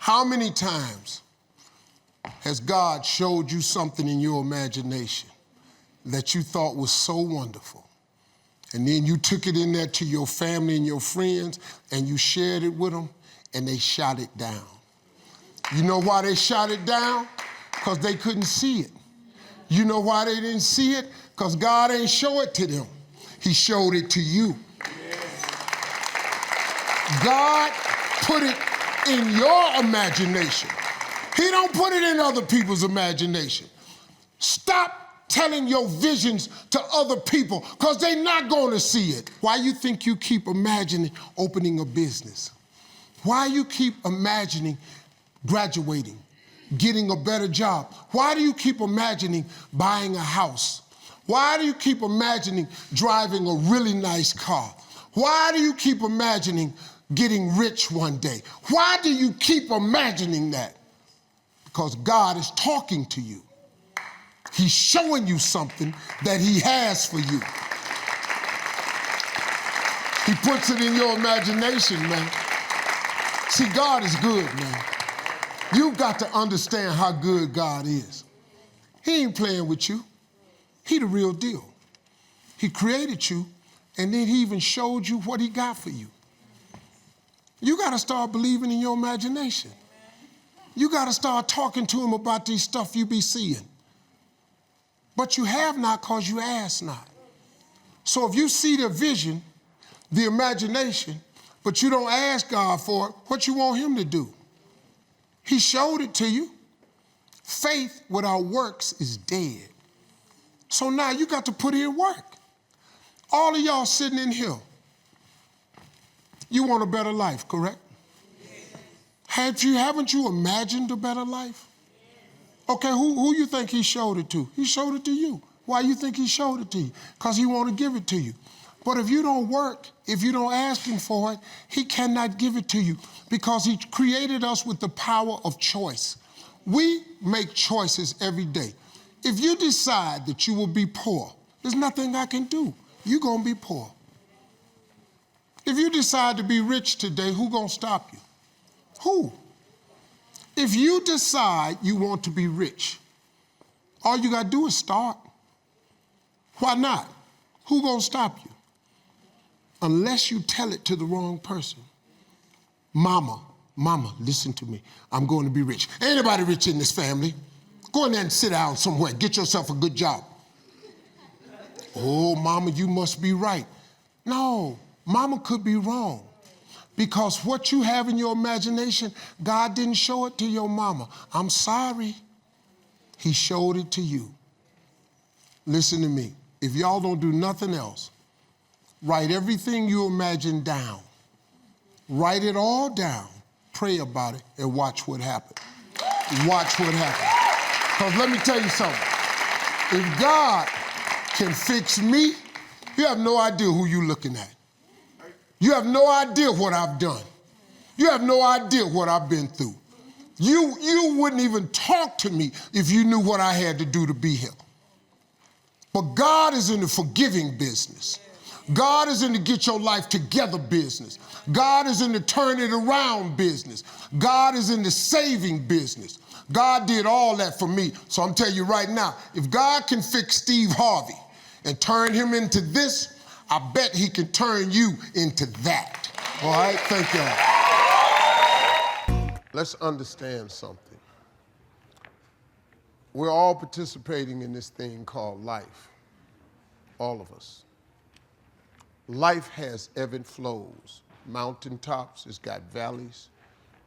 How many times has God showed you something in your imagination that you thought was so wonderful? And then you took it in there to your family and your friends and you shared it with them and they shot it down. You know why they shot it down? Because they couldn't see it. You know why they didn't see it? Because God ain't show it to them. He showed it to you. God put it in your imagination. He don't put it in other people's imagination. Stop telling your visions to other people because they're not going to see it. Why you think you keep imagining opening a business? Why you keep imagining graduating, getting a better job? Why do you keep imagining buying a house? Why do you keep imagining driving a really nice car? Why do you keep imagining getting rich one day? Why do you keep imagining that? Because God is talking to you. He's showing you something that he has for you. He puts it in your imagination, man. See, God is good, man. You've got to understand how good God is. He ain't playing with you. He the real deal. He created you, and then he even showed you what he got for you. You got to start believing in your imagination. You got to start talking to him about these stuff you be seeing. But you have not because you ask not. So if you see the vision, the imagination, but you don't ask God for it, what you want him to do? He showed it to you. Faith without works is dead. So now you got to put in work. All of y'all sitting in here, you want a better life, correct? Haven't you imagined a better life? Okay, who you think he showed it to? He showed it to you. Why you think he showed it to you? Because he want to give it to you. But if you don't work, if you don't ask him for it, he cannot give it to you because he created us with the power of choice. We make choices every day. If you decide that you will be poor, there's nothing I can do. You're going to be poor. If you decide to be rich today, who's going to stop you? Who? If you decide you want to be rich, all you got to do is start. Why not? Who's going to stop you? Unless you tell it to the wrong person. Mama, listen to me. I'm going to be rich. Anybody rich in this family? Go in there and sit down somewhere. Get yourself a good job. Oh, mama, you must be right. No, mama could be wrong. Because what you have in your imagination, God didn't show it to your mama. I'm sorry. He showed it to you. Listen to me. If y'all don't do nothing else, write everything you imagine down. Write it all down. Pray about it and watch what happens. Watch what happens. Because let me tell you something. If God can fix me, you have no idea who you're looking at. You have no idea what I've done. You have no idea what I've been through. You wouldn't even talk to me if you knew what I had to do to be here. But God is in the forgiving business. God is in the get your life together business. God is in the turn it around business. God is in the saving business. God did all that for me. So I'm telling you right now, if God can fix Steve Harvey and turn him into this, I bet he can turn you into that. All right, thank y'all. Let's understand something. We're all participating in this thing called life, all of us. Life has ebb and flows, mountaintops, it's got valleys,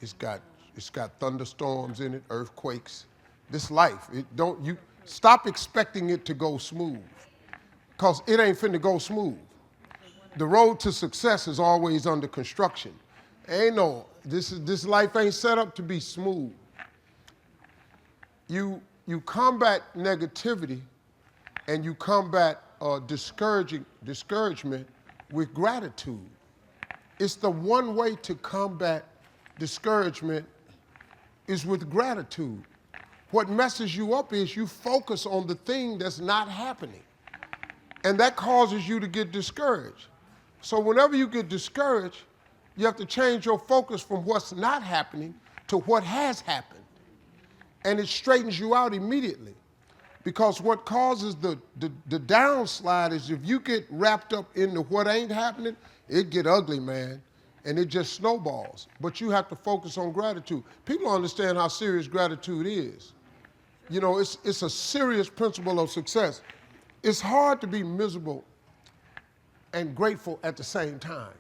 it's got thunderstorms in it, earthquakes. This life, you stop expecting it to go smooth, because it ain't finna go smooth. The road to success is always under construction. This life ain't set up to be smooth. You combat negativity and you combat discouragement with gratitude. It's the one way to combat discouragement is with gratitude. What messes you up is you focus on the thing that's not happening. And that causes you to get discouraged. So whenever you get discouraged, you have to change your focus from what's not happening to what has happened. And it straightens you out immediately. Because what causes the downslide is if you get wrapped up into what ain't happening, it get ugly, man. And it just snowballs. But you have to focus on gratitude. People don't understand how serious gratitude is. You know, it's a serious principle of success. It's hard to be miserable and grateful at the same time.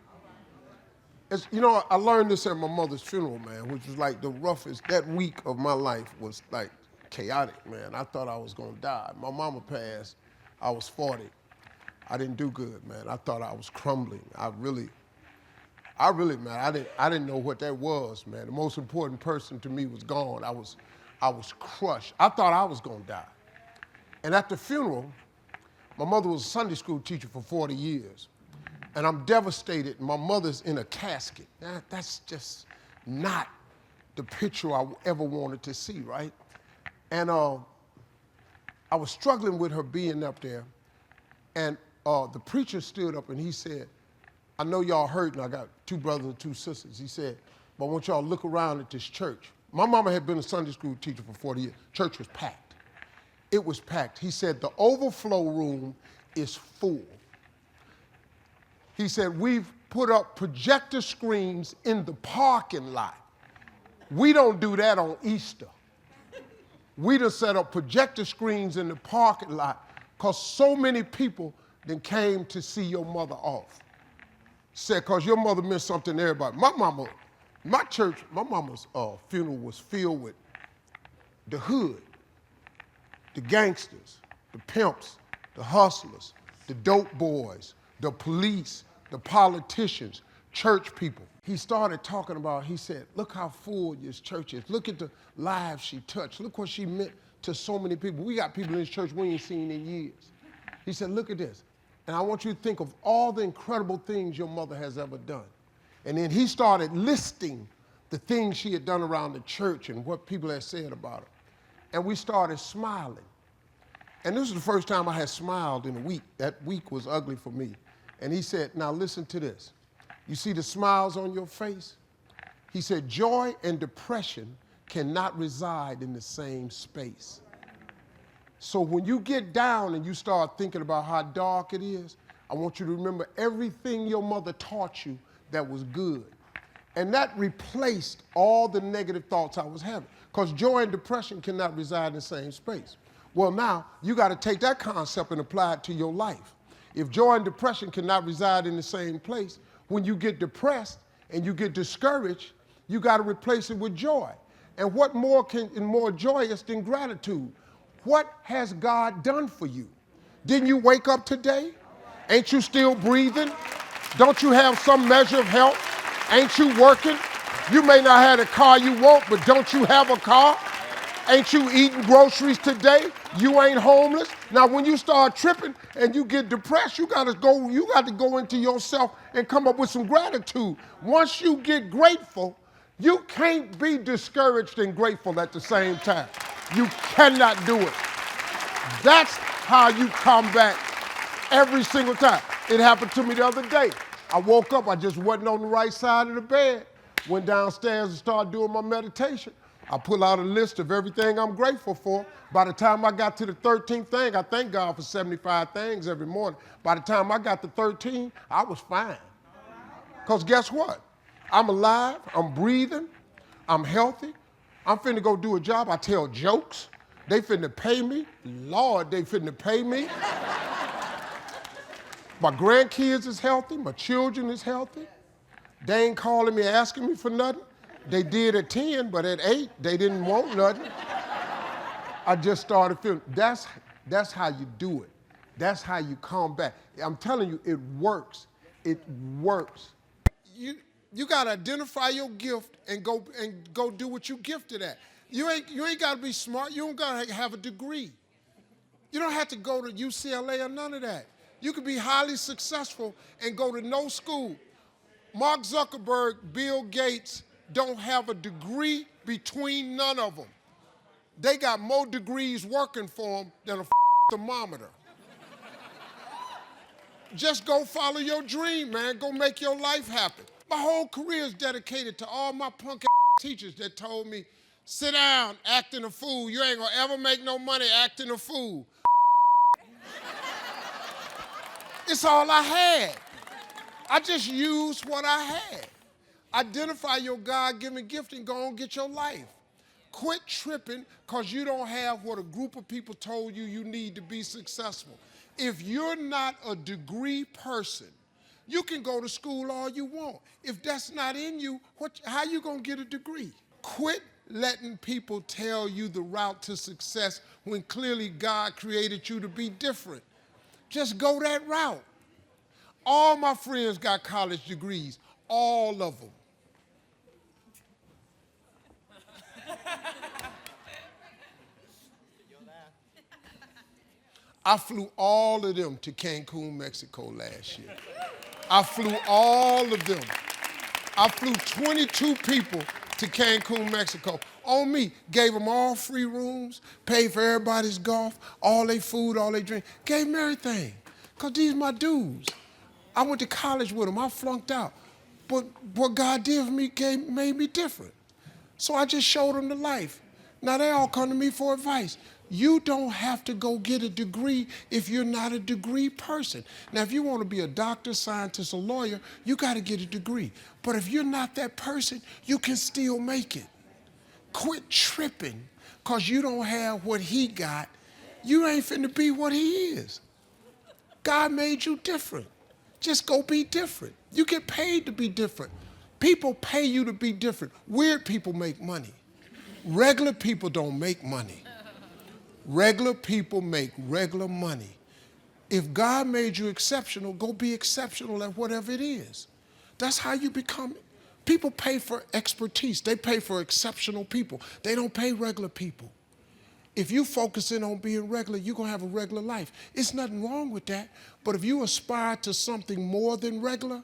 You know, I learned this at my mother's funeral, man, which was like the roughest. That week of my life was like chaotic, man. I thought I was gonna die. My mama passed, I was 40. I didn't do good, man. I thought I was crumbling. I really, man, I didn't know what that was, man. The most important person to me was gone. I was crushed. I thought I was gonna die. And at the funeral, my mother was a Sunday school teacher for 40 years. And I'm devastated. My mother's in a casket. That's just not the picture I ever wanted to see, right? And I was struggling with her being up there. And the preacher stood up and he said, I know y'all hurting. I got 2 brothers and 2 sisters. He said, but I want y'all to look around at this church. My mama had been a Sunday school teacher for 40 years. Church was packed. It was packed. He said, the overflow room is full. He said, we've put up projector screens in the parking lot. We don't do that on Easter. We done set up projector screens in the parking lot because so many people then came to see your mother off. Said, because your mother meant something to everybody. My mama's funeral was filled with the hood, the gangsters, the pimps, the hustlers, the dope boys, the police, the politicians, church people. He started talking about, he said, look how full this church is. Look at the lives she touched. Look what she meant to so many people. We got people in this church we ain't seen in years. He said, look at this. And I want you to think of all the incredible things your mother has ever done. And then he started listing the things she had done around the church and what people had said about her. And we started smiling. And this was the first time I had smiled in a week. That week was ugly for me. And he said, now listen to this. You see the smiles on your face? He said, joy and depression cannot reside in the same space. So when you get down and you start thinking about how dark it is, I want you to remember everything your mother taught you that was good. And that replaced all the negative thoughts I was having. Because joy and depression cannot reside in the same space. Well, now, you got to take that concept and apply it to your life. If joy and depression cannot reside in the same place, when you get depressed and you get discouraged, you got to replace it with joy. And what more joyous than gratitude? What has God done for you? Didn't you wake up today? Ain't you still breathing? Don't you have some measure of health? Ain't you working? You may not have the car you want, but don't you have a car? Ain't you eating groceries today? You ain't homeless. Now, when you start tripping and you get depressed, you got to go into yourself and come up with some gratitude. Once you get grateful, you can't be discouraged and grateful at the same time. You cannot do it. That's how you come back every single time. It happened to me the other day. I woke up, I just wasn't on the right side of the bed. Went downstairs and started doing my meditation. I pull out a list of everything I'm grateful for. By the time I got to the 13th thing, I thank God for 75 things every morning. By the time I got to 13, I was fine. Because guess what? I'm alive, I'm breathing, I'm healthy. I'm finna go do a job. I tell jokes. They finna pay me. Lord, they finna pay me. My grandkids is healthy. My children is healthy. They ain't calling me asking me for nothing. They did at 10, but at 8, they didn't want nothing. I just started feeling, that's how you do it. That's how you come back. I'm telling you, it works. It works. You gotta identify your gift and go do what you gifted at. You ain't gotta be smart. You don't gotta have a degree. You don't have to go to UCLA or none of that. You could be highly successful and go to no school. Mark Zuckerberg, Bill Gates don't have a degree between none of them. They got more degrees working for them than a thermometer. Just go follow your dream, man. Go make your life happen. My whole career is dedicated to all my punk teachers that told me, sit down, acting a fool. You ain't gonna ever make no money acting a fool. It's all I had. I just used what I had. Identify your God-given gift and go and get your life. Quit tripping because you don't have what a group of people told you you need to be successful. If you're not a degree person, you can go to school all you want. If that's not in you, how you gonna get a degree? Quit letting people tell you the route to success when clearly God created you to be different. Just go that route. All my friends got college degrees, all of them. I flew all of them to Cancun, Mexico last year. I flew all of them. I flew 22 people to Cancun, Mexico. On me, gave them all free rooms, paid for everybody's golf, all their food, all their drink, gave them everything. Because these my dudes. I went to college with them, I flunked out. But what God did for me made me different. So I just showed them the life. Now they all come to me for advice. You don't have to go get a degree if you're not a degree person. Now, if you want to be a doctor, scientist, or lawyer, you got to get a degree. But if you're not that person, you can still make it. Quit tripping because you don't have what he got. You ain't finna be what he is. God made you different. Just go be different. You get paid to be different. People pay you to be different. Weird people make money. Regular people don't make money. Regular people make regular money. If God made you exceptional, go be exceptional at whatever it is. That's how you become. People pay for expertise. They pay for exceptional people. They don't pay regular people. If you focus in on being regular, you're going to have a regular life. It's nothing wrong with that. But if you aspire to something more than regular,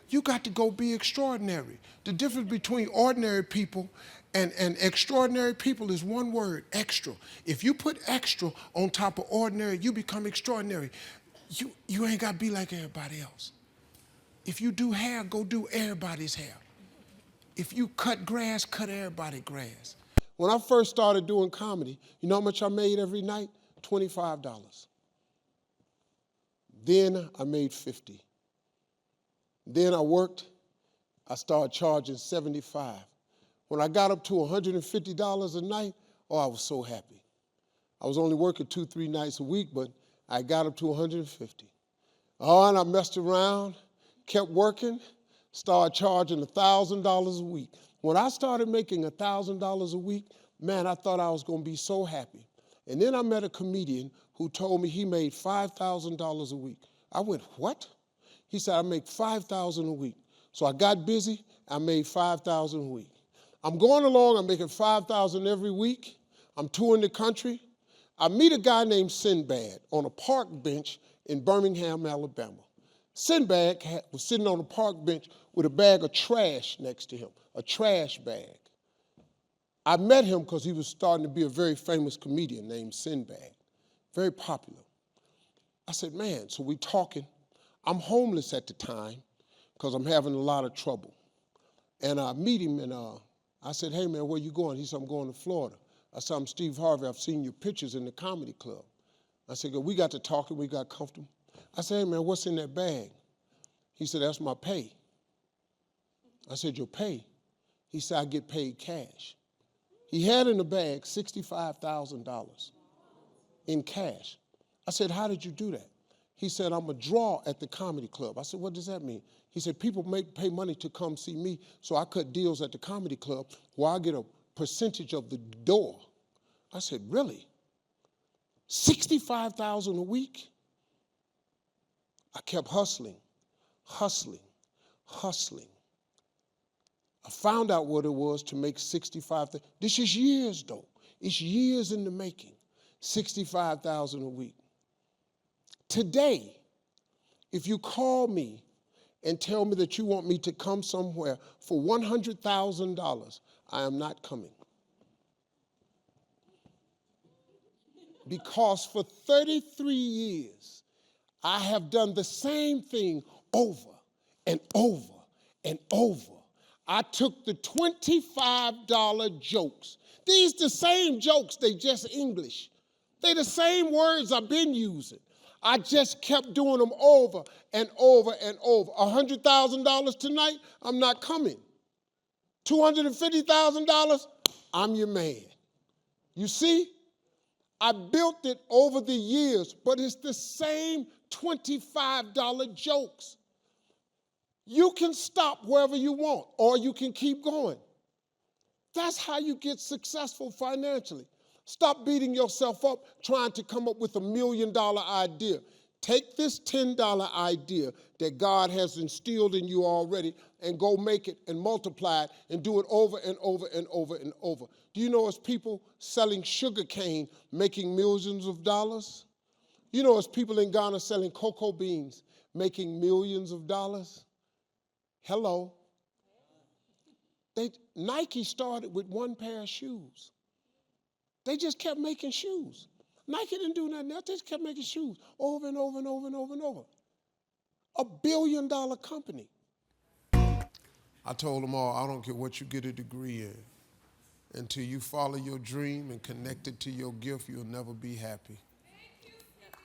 you got to go be extraordinary. The difference between ordinary people and extraordinary people is one word, extra. If you put extra on top of ordinary, you become extraordinary. You ain't got to be like everybody else. If you do hair, go do everybody's hair. If you cut grass, cut everybody's grass. When I first started doing comedy, you know how much I made every night? $25. Then I made $50. Then I worked, I started charging $75. When I got up to $150 a night, oh, I was so happy. I was only working 2-3 nights a week, but I got up to $150. Oh, and I messed around, kept working, started charging $1,000 a week. When I started making $1,000 a week, man, I thought I was going to be so happy. And then I met a comedian who told me he made $5,000 a week. I went, what? He said, I make $5,000 a week. So I got busy, I made $5,000 a week. I'm going along, I'm making $5,000 every week. I'm touring the country. I meet a guy named Sinbad on a park bench in Birmingham, Alabama. Sinbad was sitting on a park bench with a bag of trash next to him, a trash bag. I met him because he was starting to be a very famous comedian named Sinbad, very popular. I said, man, so we talking. I'm homeless at the time because I'm having a lot of trouble. And I meet him and I said, hey man, where you going? He said, I'm going to Florida. I said, I'm Steve Harvey. I've seen your pictures in the comedy club. I said, we got to talking, we got comfortable. I said, hey man, what's in that bag? He said, that's my pay. I said, your pay? He said, I get paid cash. He had in the bag $65,000 in cash. I said, how did you do that? He said, I'm a draw at the comedy club. I said, what does that mean? He said, people pay money to come see me, so I cut deals at the comedy club where I get a percentage of the door. I said, really? $65,000 a week? I kept hustling. I found out what it was to make $65,000. This is years, though. It's years in the making. $65,000 a week. Today, if you call me and tell me that you want me to come somewhere for $100,000, I am not coming. Because for 33 years, I have done the same thing over and over and over. I took the $25 jokes. These the same jokes, they just English. They the same words I've been using. I just kept doing them over and over and over. $100,000 tonight, I'm not coming. $250,000, I'm your man. You see? I built it over the years, but it's the same $25 jokes. You can stop wherever you want, or you can keep going. That's how you get successful financially. Stop beating yourself up trying to come up with $1 million idea. Take this $10 idea that God has instilled in you already and go make it and multiply it and do it over and over and over and over. Do you know it's people selling sugar cane making millions of dollars? You know it's people in Ghana selling cocoa beans making millions of dollars? Hello. Nike started with one pair of shoes. They just kept making shoes. Nike didn't do nothing else. They just kept making shoes over and over and over and over and over. $1 billion company. I told them all, I don't care what you get a degree in. Until you follow your dream and connect it to your gift, you'll never be happy.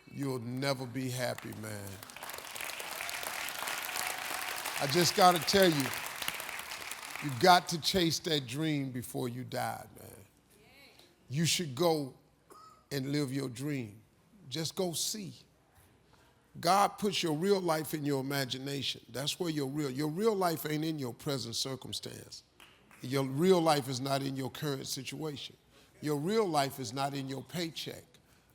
You'll never be happy, man. I just got to tell you, you got to chase that dream before you die, man. You should go and live your dream. Just go see. God puts your real life in your imagination. That's where your real life ain't in your present circumstance. Your real life is not in your current situation. Your real life is not in your paycheck.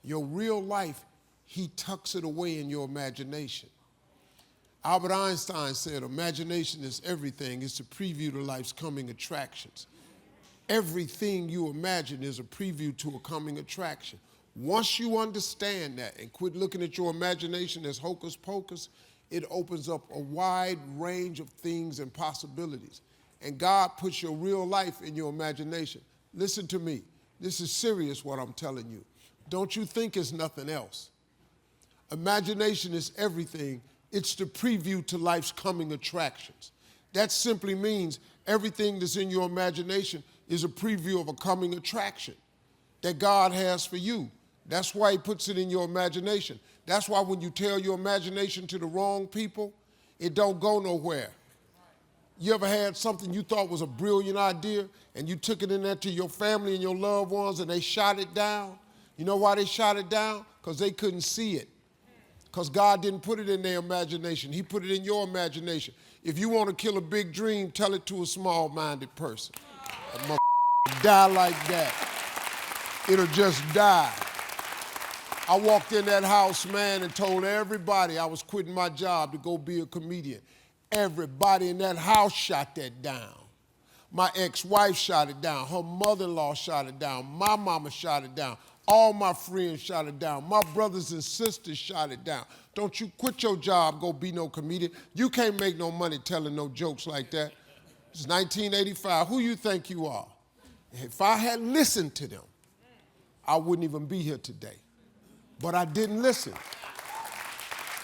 Your real life, he tucks it away in your imagination. Albert Einstein said, imagination is everything. It's a preview to life's coming attractions. Everything you imagine is a preview to a coming attraction. Once you understand that and quit looking at your imagination as hocus pocus, it opens up a wide range of things and possibilities. And God puts your real life in your imagination. Listen to me. This is serious what I'm telling you. Don't you think it's nothing else. Imagination is everything. It's the preview to life's coming attractions. That simply means everything that's in your imagination is a preview of a coming attraction that God has for you. That's why he puts it in your imagination. That's why when you tell your imagination to the wrong people, it don't go nowhere. You ever had something you thought was a brilliant idea and you took it in there to your family and your loved ones and they shot it down? You know why they shot it down? Because they couldn't see it. Because God didn't put it in their imagination. He put it in your imagination. If you want to kill a big dream, tell it to a small-minded person. That motherfucker die like that. It'll just die. I walked in that house, man, and told everybody I was quitting my job to go be a comedian. Everybody in that house shot that down. My ex-wife shot it down. Her mother-in-law shot it down. My mama shot it down. All my friends shot it down. My brothers and sisters shot it down. Don't you quit your job, go be no comedian. You can't make no money telling no jokes like that. It's 1985. Who you think you are? If I had listened to them, I wouldn't even be here today. But I didn't listen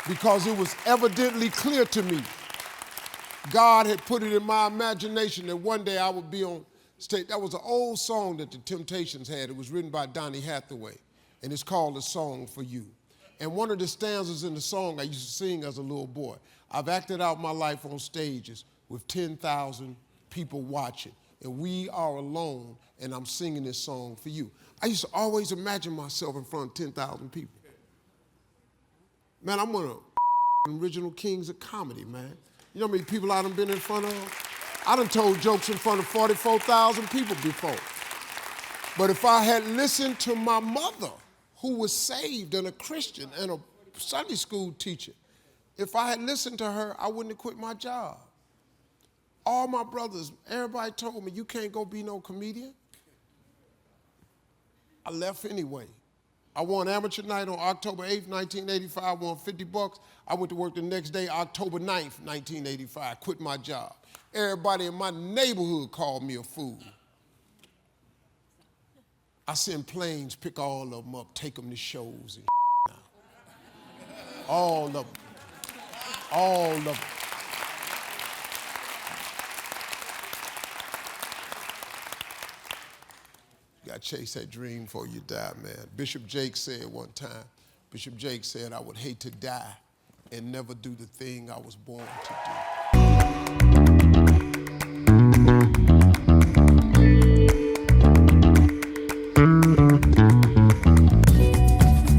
because it was evidently clear to me. God had put it in my imagination that one day I would be on stage. That was an old song that the Temptations had. It was written by Donny Hathaway, and it's called A Song for You. And one of the stanzas in the song I used to sing as a little boy. I've acted out my life on stages with 10,000 people watching, and we are alone, and I'm singing this song for you. I used to always imagine myself in front of 10,000 people. Man, I'm one of the original kings of comedy, man. You know how many people I done been in front of? I done told jokes in front of 44,000 people before. But if I had listened to my mother, who was saved and a Christian and a Sunday school teacher, if I had listened to her, I wouldn't have quit my job. All my brothers, everybody told me, you can't go be no comedian. I left anyway. I won amateur night on October 8th, 1985. I won $50. I went to work the next day, October 9th, 1985. Quit my job. Everybody in my neighborhood called me a fool. I send planes, pick all of them up, take them to shows and now. All of them. All of them. You got to chase that dream before you die, man. Bishop Jake said one time, Bishop Jake said, I would hate to die and never do the thing I was born to do.